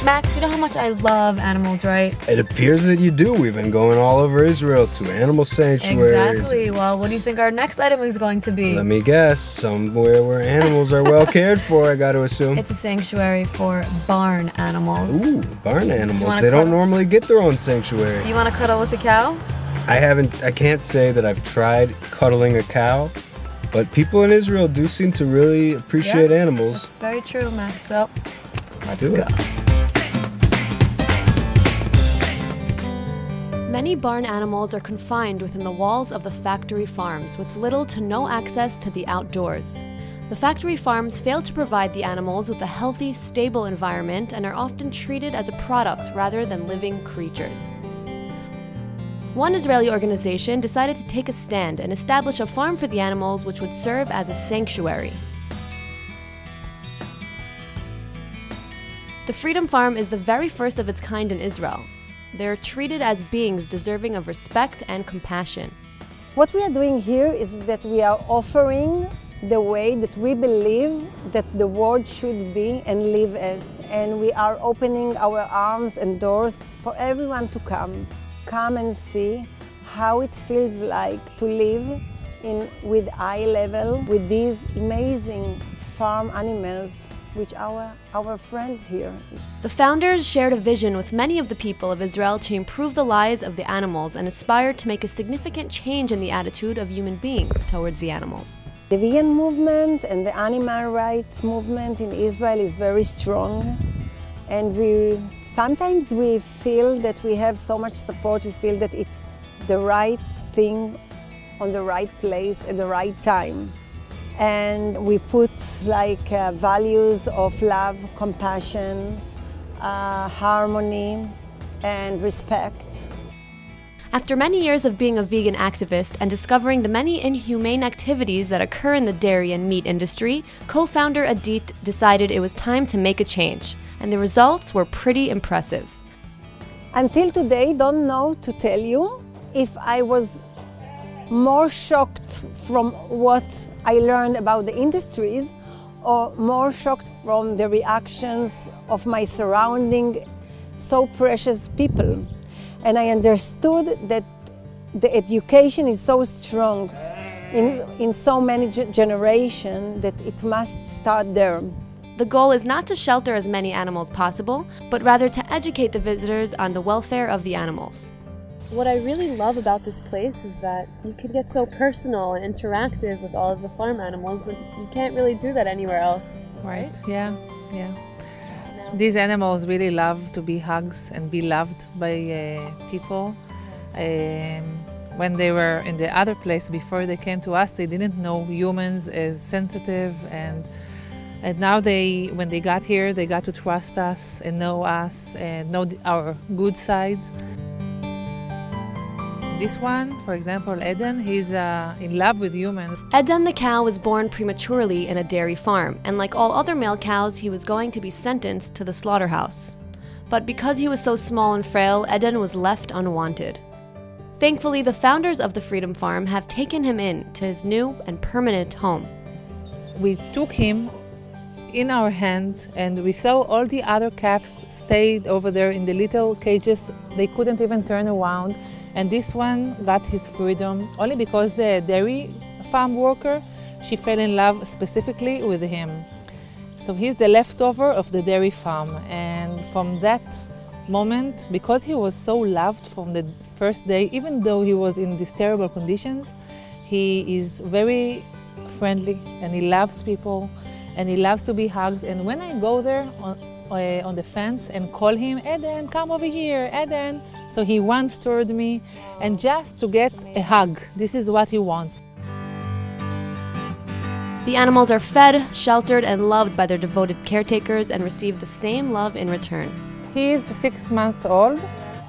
Max, you know how much I love animals, right? It appears that you do. We've been going all over Israel to animal sanctuaries. Exactly. Well, what do you think our next item is going to be? Let me guess. Somewhere where animals are well cared for, I got to assume. It's a sanctuary for barn animals. Ooh, barn animals. wanna They don't cuddle? normally get their own sanctuary. You want to cuddle with a cow? I can't say that I've tried cuddling a cow, but people in Israel do seem to really appreciate animals. That's very true, Max. So, let's do go. it. Many barn animals are confined within the walls of the factory farms with little to no access to the outdoors. The factory farms fail to provide the animals with a healthy, stable environment and are often treated as a product rather than living creatures. One Israeli organization decided to take a stand and establish a farm for the animals which would serve as a sanctuary. The Freedom Farm is the very first of its kind in Israel. They're treated as beings deserving of respect and compassion. What we are doing here is that we are offering the way that we believe that the world should be and live as. And we are opening our arms and doors for everyone to come and see how it feels like to live with eye level with these amazing farm animals, which are our friends here. The founders shared a vision with many of the people of Israel to improve the lives of the animals and aspired to make a significant change in the attitude of human beings towards the animals. The vegan movement and the animal rights movement in Israel is very strong, and sometimes we feel that we have so much support, we feel that it's the right thing on the right place at the right time. And we put values of love, compassion, harmony, and respect. After many years of being a vegan activist and discovering the many inhumane activities that occur in the dairy and meat industry, co-founder Adit decided it was time to make a change, and the results were pretty impressive. Until today, don't know to tell you if I was more shocked from what I learned about the industries or more shocked from the reactions of my surrounding so precious people. And I understood that the education is so strong in so many generations that it must start there. The goal is not to shelter as many animals possible, but rather to educate the visitors on the welfare of the animals. What I really love about this place is that you could get so personal and interactive with all of the farm animals, and you can't really do that anywhere else. Right, yeah. These animals really love to be hugged and be loved by people. When they were in the other place before they came to us, they didn't know humans as sensitive, and now when they got here, they got to trust us and know our good side. This one, for example, Eden, he's in love with humans. Eden the cow was born prematurely in a dairy farm, and like all other male cows, he was going to be sentenced to the slaughterhouse. But because he was so small and frail, Eden was left unwanted. Thankfully, the founders of the Freedom Farm have taken him in to his new and permanent home. We took him in our hand, and we saw all the other calves stayed over there in the little cages. They couldn't even turn around. And this one got his freedom only because the dairy farm worker, she fell in love specifically with him. So he's the leftover of the dairy farm. And from that moment, because he was so loved from the first day, even though he was in these terrible conditions, he is very friendly and he loves people and he loves to be hugged. And when I go there on the fence and call him, Eden, come over here, Eden. So he runs toward me, and just to get a hug. This is what he wants. The animals are fed, sheltered, and loved by their devoted caretakers and receive the same love in return. He is 6 months old,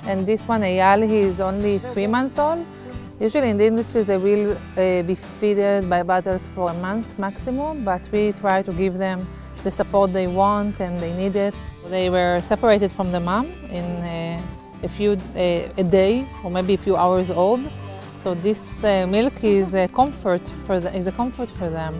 and this one, Eyal, he is only 3 months old. Usually in the industry, they will be fed by butters for a month maximum, but we try to give them the support they want and they need it. They were separated from the mom in a day or maybe a few hours old. So this milk is a comfort for them.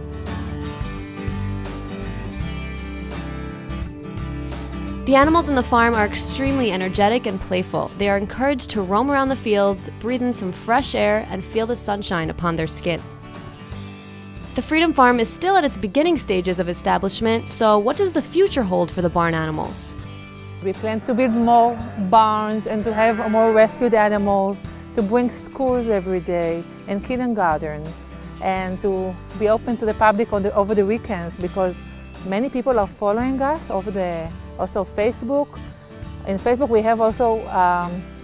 The animals in the farm are extremely energetic and playful. They are encouraged to roam around the fields, breathe in some fresh air, and feel the sunshine upon their skin. The Freedom Farm is still at its beginning stages of establishment, so what does the future hold for the barn animals? We plan to build more barns and to have more rescued animals, to bring schools every day and kindergartens, and to be open to the public over the weekends, because many people are following us over also Facebook. In Facebook we have also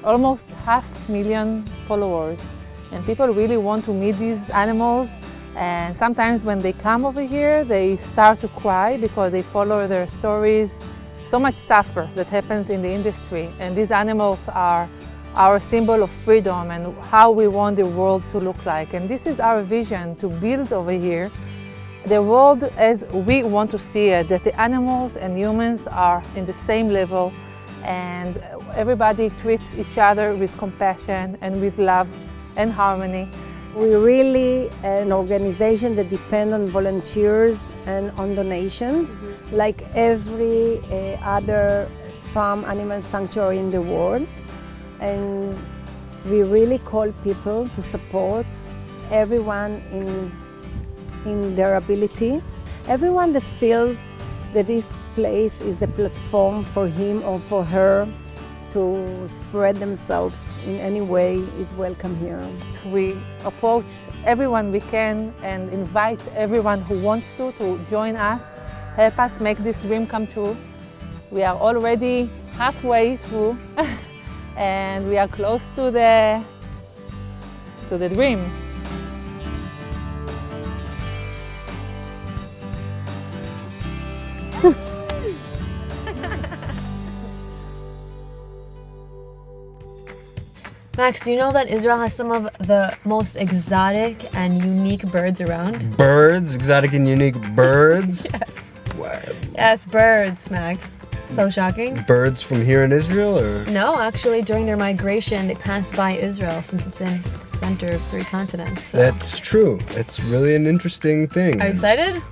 almost 500,000 followers, and people really want to meet these animals. And sometimes when they come over here, they start to cry because they follow their stories. So much suffer that happens in the industry, and these animals are our symbol of freedom and how we want the world to look like. And this is our vision, to build over here the world as we want to see it, that the animals and humans are in the same level and everybody treats each other with compassion and with love and harmony. We're really an organization that depends on volunteers and on donations, like every other farm animal sanctuary in the world. And we really call people to support everyone in their ability. Everyone that feels that this place is the platform for him or for her to spread themselves in any way is welcome here. We approach everyone we can and invite everyone who wants to join us, help us make this dream come true. We are already halfway through and we are close to the dream. Max, do you know that Israel has some of the most exotic and unique birds around? Birds, exotic and unique birds. Yes. What? Yes, birds, Max. So shocking. Birds from here in Israel, or? No, actually, during their migration, they pass by Israel since it's in the center of 3 continents. So. That's true. It's really an interesting thing. Are you excited?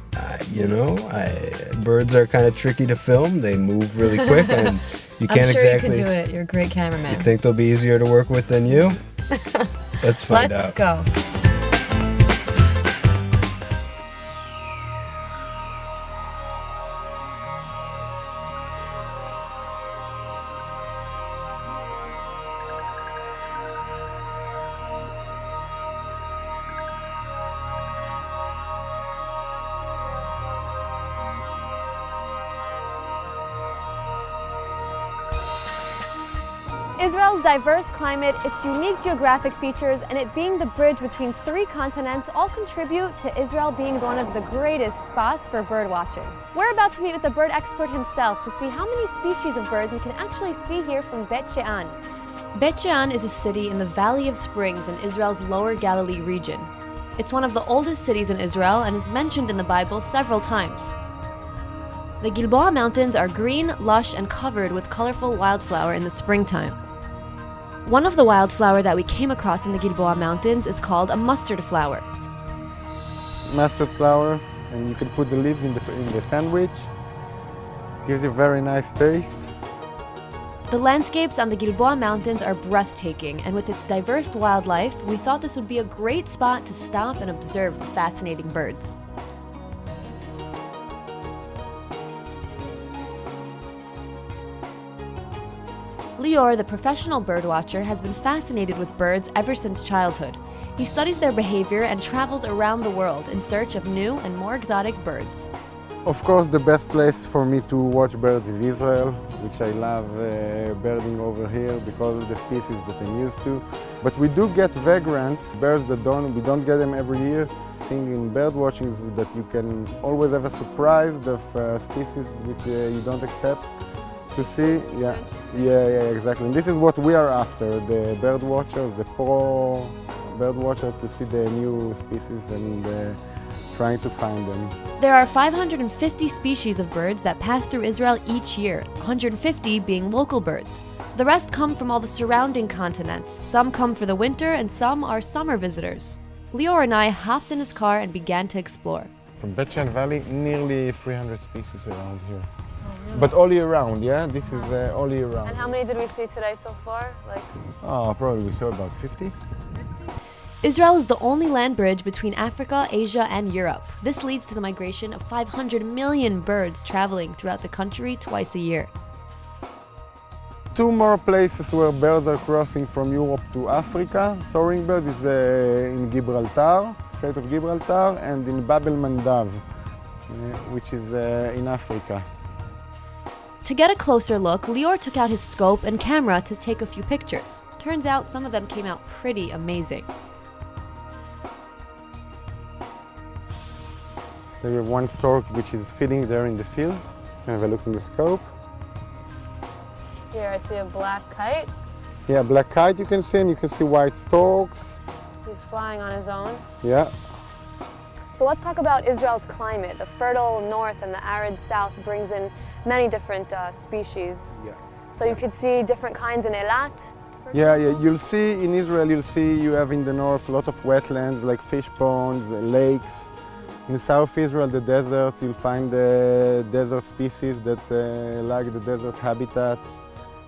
Birds are kind of tricky to film. They move really quick, and you can't I'm sure exactly. you can do it. You're a great cameraman. You think they'll be easier to work with than you? Let's find out. Let's go. Israel's diverse climate, its unique geographic features, and it being the bridge between 3 continents all contribute to Israel being one of the greatest spots for bird watching. We're about to meet with the bird expert himself to see how many species of birds we can actually see here from Bet She'an. Bet She'an is a city in the Valley of Springs in Israel's Lower Galilee region. It's one of the oldest cities in Israel and is mentioned in the Bible several times. The Gilboa Mountains are green, lush, and covered with colorful wildflower in the springtime. One of the wildflower that we came across in the Gilboa Mountains is called a mustard flower. Mustard flower, and you can put the leaves in the sandwich. Gives you a very nice taste. The landscapes on the Gilboa Mountains are breathtaking, and with its diverse wildlife, we thought this would be a great spot to stop and observe the fascinating birds. Lior, the professional birdwatcher, has been fascinated with birds ever since childhood. He studies their behavior and travels around the world in search of new and more exotic birds. Of course, the best place for me to watch birds is Israel, which I love birding over here because of the species that I'm used to. But we do get vagrants, birds that we don't get them every year. The thing in bird watching is that you can always have a surprise of species which you don't expect to see. Yeah, exactly. And this is what we are after, the bird watchers, the pro bird watchers, to see the new species and trying to find them. There are 550 species of birds that pass through Israel each year, 150 being local birds. The rest come from all the surrounding continents. Some come for the winter and some are summer visitors. Lior and I hopped in his car and began to explore. From Bet She'an Valley, nearly 300 species around here. Oh, But all year round, yeah? This is all year round. And how many did we see today so far? Probably we saw about 50. Israel is the only land bridge between Africa, Asia, and Europe. This leads to the migration of 500 million birds traveling throughout the country twice a year. 2 more places where birds are crossing from Europe to Africa. Soaring birds is in Gibraltar, Strait of Gibraltar, and in Bab el Mandab, which is in Africa. To get a closer look, Lior took out his scope and camera to take a few pictures. Turns out some of them came out pretty amazing. There we have one stork which is feeding there in the field. Have a look in the scope. Here I see a black kite. Yeah, black kite you can see, and you can see white storks. He's flying on his own. Yeah. So let's talk about Israel's climate. The fertile north and the arid south brings in many different species. Yeah. So you could see different kinds in Eilat. Yeah, you'll see in Israel, you have in the north a lot of wetlands like fish ponds, lakes. In South Israel, the deserts, you'll find desert species that like the desert habitats.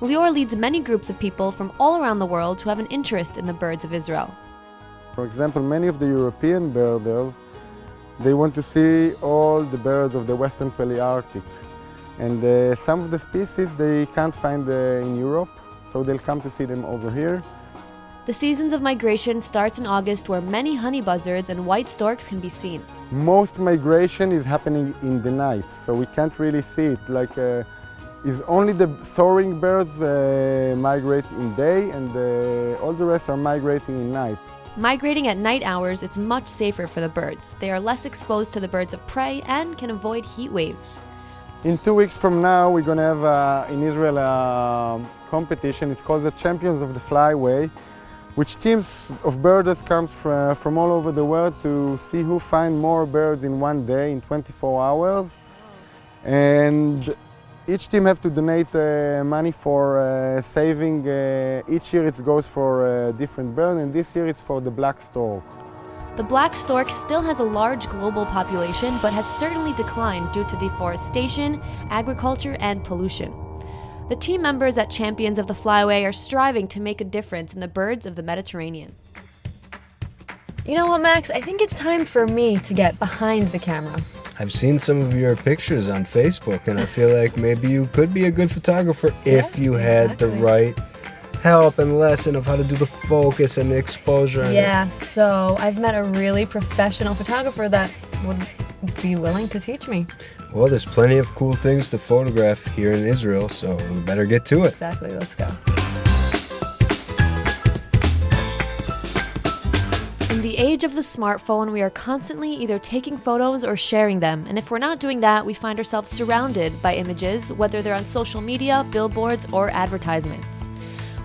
Lior leads many groups of people from all around the world who have an interest in the birds of Israel. For example, many of the European birders, they want to see all the birds of the Western Palearctic. And some of the species they can't find in Europe, so they'll come to see them over here. The seasons of migration starts in August, where many honey buzzards and white storks can be seen. Most migration is happening in the night, so we can't really see it. It's only the soaring birds migrate in day, and all the rest are migrating in night. Migrating at night hours, it's much safer for the birds. They are less exposed to the birds of prey and can avoid heat waves. In 2 weeks from now, we're going to have in Israel a competition. It's called the Champions of the Flyway, which teams of birders come from all over the world to see who find more birds in one day, in 24 hours. And each team have to donate money for saving. Each year it goes for a different bird, and this year it's for the black stork. The black stork still has a large global population, but has certainly declined due to deforestation, agriculture, and pollution. The team members at Champions of the Flyway are striving to make a difference in the birds of the Mediterranean. You know what, Max? I think it's time for me to get behind the camera. I've seen some of your pictures on Facebook, and I feel like maybe you could be a good photographer if you had the right help and lesson of how to do the focus and the exposure. Yeah, so I've met a really professional photographer that would be willing to teach me. Well, there's plenty of cool things to photograph here in Israel, so we better get to it. Exactly, let's go. In the age of the smartphone, we are constantly either taking photos or sharing them, and if we're not doing that, we find ourselves surrounded by images, whether they're on social media, billboards, or advertisements.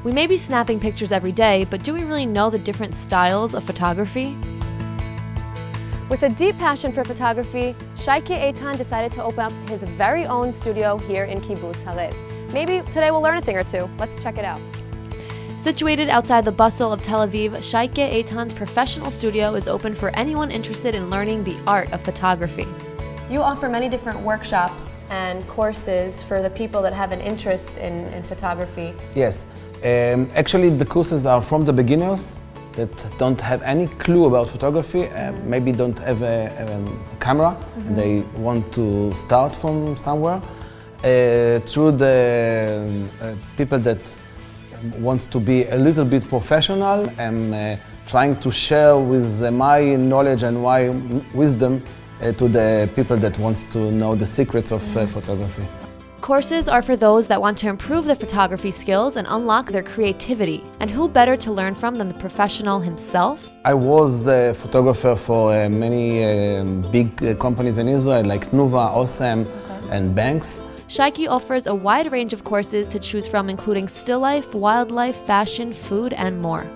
We may be snapping pictures every day, but do we really know the different styles of photography? With a deep passion for photography, Shaike Eitan decided to open up his very own studio here in Kibbutz Harev. Maybe today we'll learn a thing or two. Let's check it out. Situated outside the bustle of Tel Aviv, Shaike Eitan's professional studio is open for anyone interested in learning the art of photography. You offer many different workshops and courses for the people that have an interest in photography. Yes. Actually, the courses are from the beginners that don't have any clue about photography, maybe don't have a camera, and they want to start from somewhere. Through the people that wants to be a little bit professional and trying to share with my knowledge and my wisdom to the people that wants to know the secrets of photography. Courses are for those that want to improve their photography skills and unlock their creativity. And who better to learn from than the professional himself? I was a photographer for many big companies in Israel like Nuva, Osem, and Banks. Shaike offers a wide range of courses to choose from, including still life, wildlife, fashion, food, and more.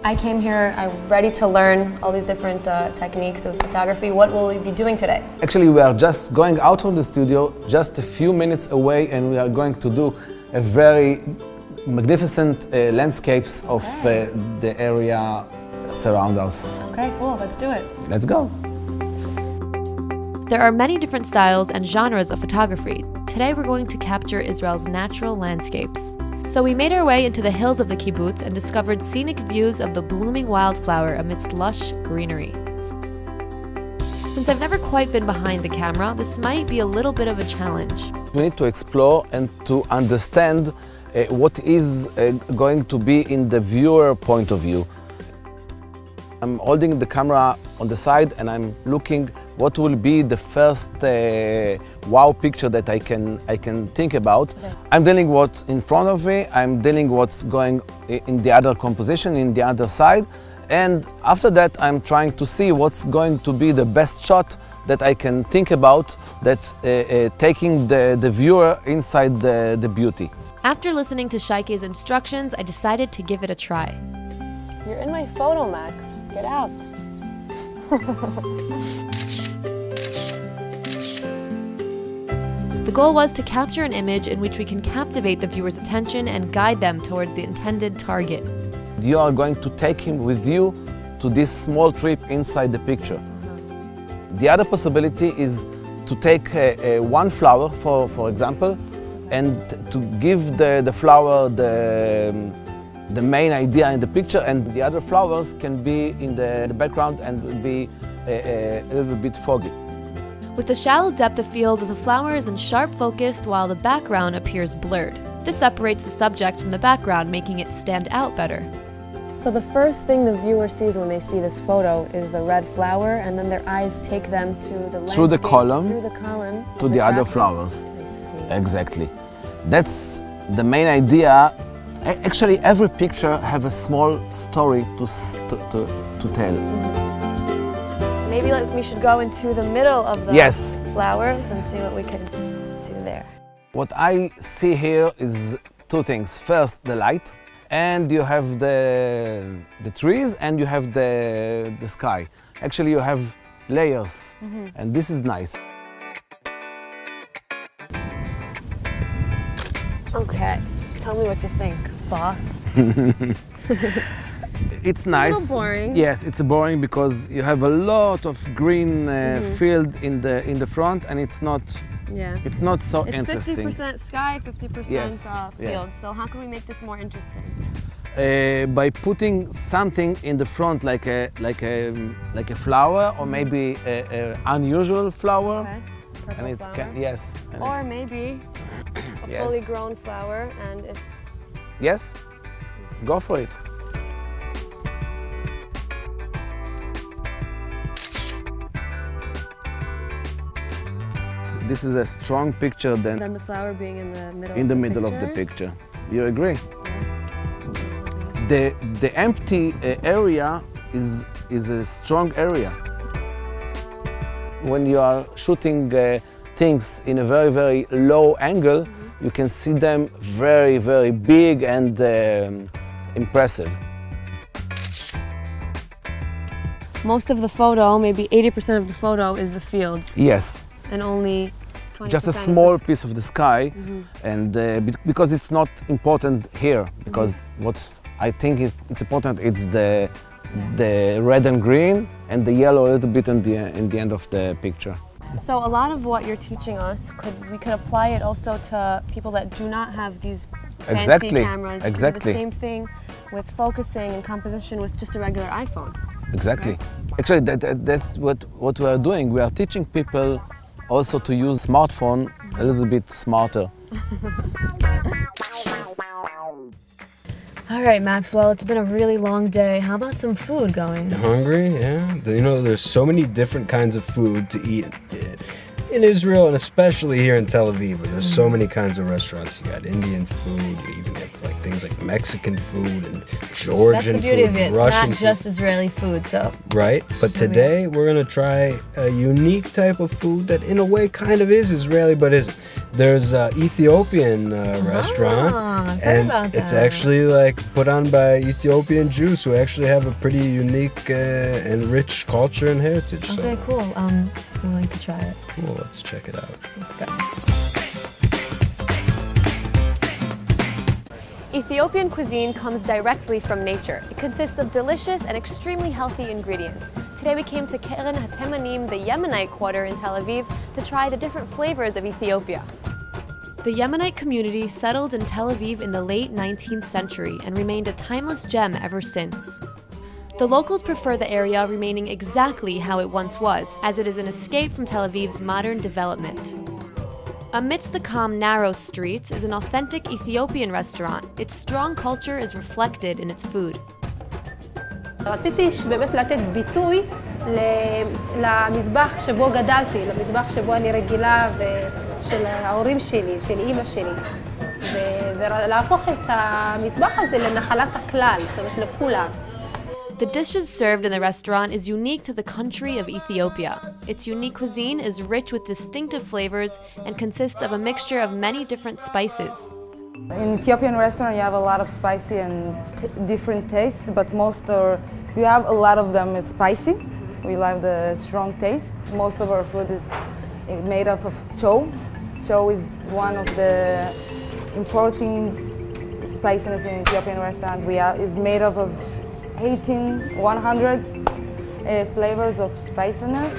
I came here, I'm ready to learn all these different techniques of photography. What will we be doing today? Actually, we are just going out of the studio, just a few minutes away, and we are going to do a very magnificent landscapes of the area surround us. Okay, cool, let's do it. Let's go. There are many different styles and genres of photography. today we're going to capture Israel's natural landscapes. So we made our way into the hills of the kibbutz and discovered scenic views of the blooming wildflower amidst lush greenery. Since I've never quite been behind the camera, this might be a little bit of a challenge. We need to explore and to understand what is going to be in the viewer point of view. I'm holding the camera on the side and I'm looking what will be the first wow picture that I can think about. Okay. I'm dealing what's in front of me, I'm dealing what's going in the other composition, in the other side, and after that I'm trying to see what's going to be the best shot that I can think about, that taking the viewer inside the beauty. After listening to Shaike's instructions, I decided to give it a try. You're in my photo, Max. Get out. The goal was to capture an image in which we can captivate the viewer's attention and guide them towards the intended target. You are going to take him with you to this small trip inside the picture. The other possibility is to take one flower, for example, and to give the flower the main idea in the picture, and the other flowers can be in the background and will be a little bit foggy. With the shallow depth of field, the flower is in sharp focus while the background appears blurred. This separates the subject from the background, making it stand out better. So the first thing the viewer sees when they see this photo is the red flower, and then their eyes take them to the landscape, Through the column, to the other flowers. I see. Exactly. That's the main idea. Actually, every picture has a small story to tell. Maybe we should go into the middle of the Yes. flowers and see what we can do there. What I see here is two things. First, the light, and you have the trees, and you have the sky. Actually, you have layers, and this is nice. Okay, tell me what you think, boss. It's nice. A little boring. Yes, it's boring because you have a lot of green field in the front, and it's not so It's interesting. 50% sky, 50% Yes, field. yes. So how can we make this more interesting? By putting something in the front, like a flower, or maybe a unusual flower, Okay. Purple and it flower. can yes. And Or maybe a Yes. fully grown flower, and it's yes, go for it. This is a strong picture than then the flower being in the middle. in the middle of the picture. You agree? The empty area is a strong area. When you are shooting things in a very, very low angle, you can see them very, very big and impressive. Most of the photo, maybe 80% of the photo, is the fields, Yes, and only 20% just a is the small piece of the sky, and because it's not important here, because what's I think it's important, it's the red and green and the yellow a little bit in the end of the picture. So a lot of what you're teaching us, we could apply it also to people that do not have these fancy Exactly, cameras. exactly. Do the same thing with focusing and composition with just a regular iPhone. Exactly. Actually, that's what we are doing. We are teaching people also to use smartphone a little bit smarter. All right, Maxwell, it's been a really long day. How about some food going? Hungry? Yeah. You know, there's so many different kinds of food to eat in Israel, and especially here in Tel Aviv, where there's so many kinds of restaurants. You got Indian food, you even have like things like Mexican food and Georgian That's the beauty food, of it. It's Russian not just Israeli food, so food, right? But today we're gonna try a unique type of food that, in a way, kind of is Israeli but isn't. There's an Ethiopian restaurant, I've heard and about it's that. actually like put on by Ethiopian Jews who actually have a pretty unique and rich culture and heritage. okay, So, cool. We'd like to try it. cool, let's check it out. Let's go. Ethiopian cuisine comes directly from nature. It consists of delicious and extremely healthy ingredients. Today we came to Keren HaTemanim, the Yemenite quarter in Tel Aviv, to try the different flavors of Ethiopia. The Yemenite community settled in Tel Aviv in the late 19th century and remained a timeless gem ever since. The locals prefer the area remaining exactly how it once was, as it is an escape from Tel Aviv's modern development. Amidst the calm, narrow streets is an authentic Ethiopian restaurant. Its strong culture is reflected in its food. רציתי באמת לתת ביטוי למטבח שבו גדלתי, למטבח שבו אני רגילה ושל ההורים שלי, של אימא שלי. ולהפוך את המטבח הזה לנחלת הכלל, זאת אומרת לכולם. The dishes served in the restaurant is unique to the country of Ethiopia. Its unique cuisine is rich with distinctive flavors and consists of a mixture of many different spices. In Ethiopian restaurant, you have a lot of spicy and different tastes, but you have a lot of them is spicy. We love the strong taste. Most of our food is made up of chow. Chow is one of the important spiciness in Ethiopian restaurant. Is made up of 100 flavors of spiciness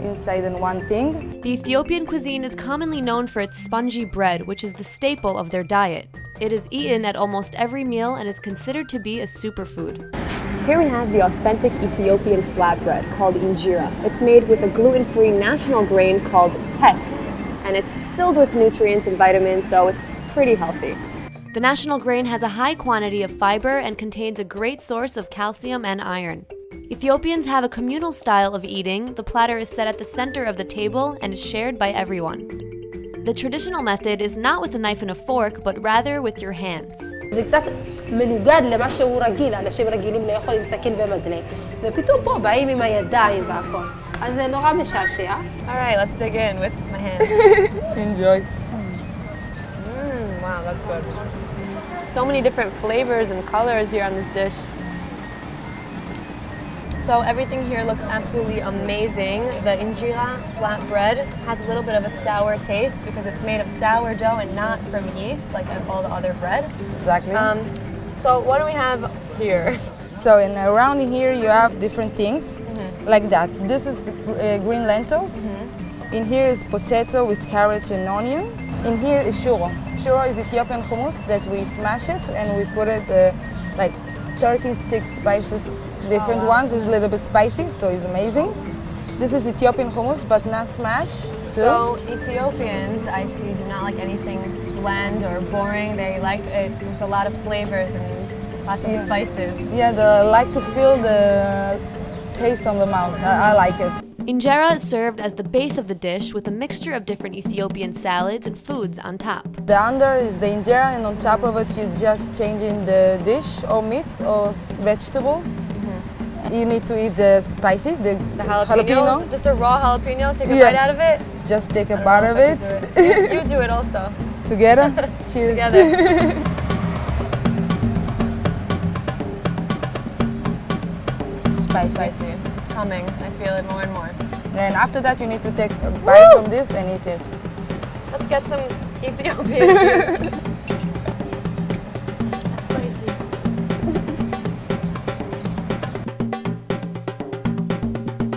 inside in one thing. The Ethiopian cuisine is commonly known for its spongy bread, which is the staple of their diet. It is eaten at almost every meal and is considered to be a superfood. Here we have the authentic Ethiopian flatbread called injera. It's made with a gluten-free national grain called teff, and it's filled with nutrients and vitamins, so it's pretty healthy. The national grain has a high quantity of fiber and contains a great source of calcium and iron. Ethiopians have a communal style of eating. The platter is set at the center of the table and is shared by everyone. The traditional method is not with a knife and a fork, but rather with your hands. זה קצת מנוגד למה שהוא רגיל, אנשים רגילים לאכול עם סכין ומזלג. ופתאום פה באים עם הידיים והכל. אז זה נורא משעשע. Alright, let's dig in with my hands. Enjoy. Wow, that's good. So many different flavors and colors here on this dish. So everything here looks absolutely amazing. The injera flatbread has a little bit of a sour taste because it's made of sourdough and not from yeast like all the other bread. Exactly. So what do we have here? So around here you have different things like that. This is green lentils. In here is potato with carrot and onion. In here is shuro. Shuro is Ethiopian hummus that we smash it and we put it like 36 spices, different ones. It's a little bit spicy, so it's amazing. This is Ethiopian hummus, but not smashed. So Ethiopians, I see, do not like anything bland or boring. They like it with a lot of flavors and lots of spices. Yeah, they like to feel the taste on the mouth. I like it. Injera is served as the base of the dish with a mixture of different Ethiopian salads and foods on top. The under is the injera, and on top of it you just change in the dish or meats or vegetables. You need to eat the spicy, the jalapeno. Just a raw jalapeno, take a bite out of it. Just take a bite of it. You do it also. Together? Cheers. Together. Spicy. It's coming. I feel it more and more. And after that you need to take a bite from this and eat it. Let's get some Ethiopian food. That's spicy.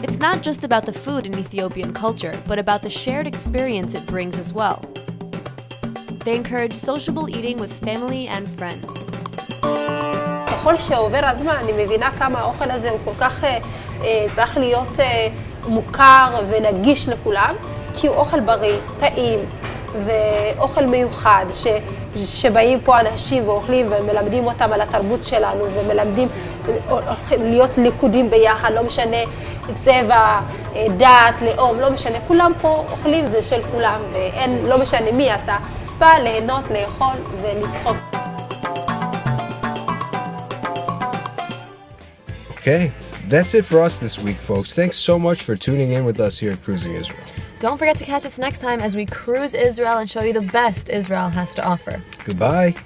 It's not just about the food in Ethiopian culture, but about the shared experience it brings as well. They encourage sociable eating with family and friends. ככל שעובר הזמן, אני מבינה כמה האוכל הזה הוא כל כך צריך להיות מוכר ונגיש לכולם, כי הוא אוכל בריא, טעים ואוכל מיוחד, שבאים פה אנשים ואוכלים ומלמדים אותם על התרבות שלנו ומלמדים להיות ליכודים ביחד, לא משנה צבע, דת, לאום, לא משנה, כולם פה אוכלים, זה של כולם ואין, לא משנה מי אתה, בא ליהנות, לאכול ולצחוק. Okay, that's it for us this week, folks. Thanks so much for tuning in with us here at Cruising Israel. Don't forget to catch us next time as we cruise Israel and show you the best Israel has to offer. Goodbye.